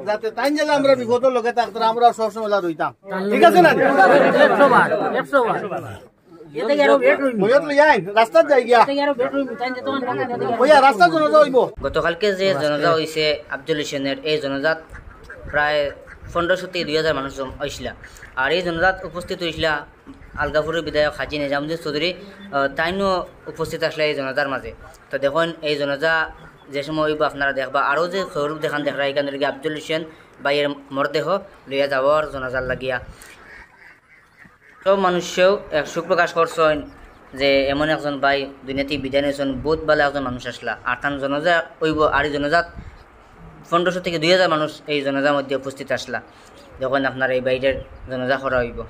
যাতে তাই গেলে আমরা বিপদের লোকে থাকতাম আমরা সবসময় রইতাম ঠিক আছে না গতকালকে যে জনজা হয়েছে আব্দুল হোসেনের এই জনজাত প্রায় 1500 থেকে 2000 মানুষ হয়েছিল আর এই জনজাত উপস্থিত হয়েছিল আলগাপুরের বিধায়ক হাজি নিজামুদ্দিন চৌধুরী তাইনও উপস্থিত আসলে এই জনতার মাঝে। তো দেখুন এই জনজা যে সময় হইব আপনারা দেখবা আরও যে স্বরূপ দেখান দেখা এখান থেকে আব্দুল হোসেন বাইয়ের মরদেহ লইয়া যাওয়ার জনজার লাগিয়া সব মানুষেও এক সুখ প্রকাশ করছেন যে এমন একজন ভাই দুর্নীতি বিধান হয়েছেন বহুত ভালো একজন মানুষ আসলা আর তার জনজা হইব আর এই জনজাত 1500 থেকে 2000 মানুষ এই জনজার মধ্যে উপস্থিত আসলা যখন আপনার এই বাইরের জনজা করা হইব।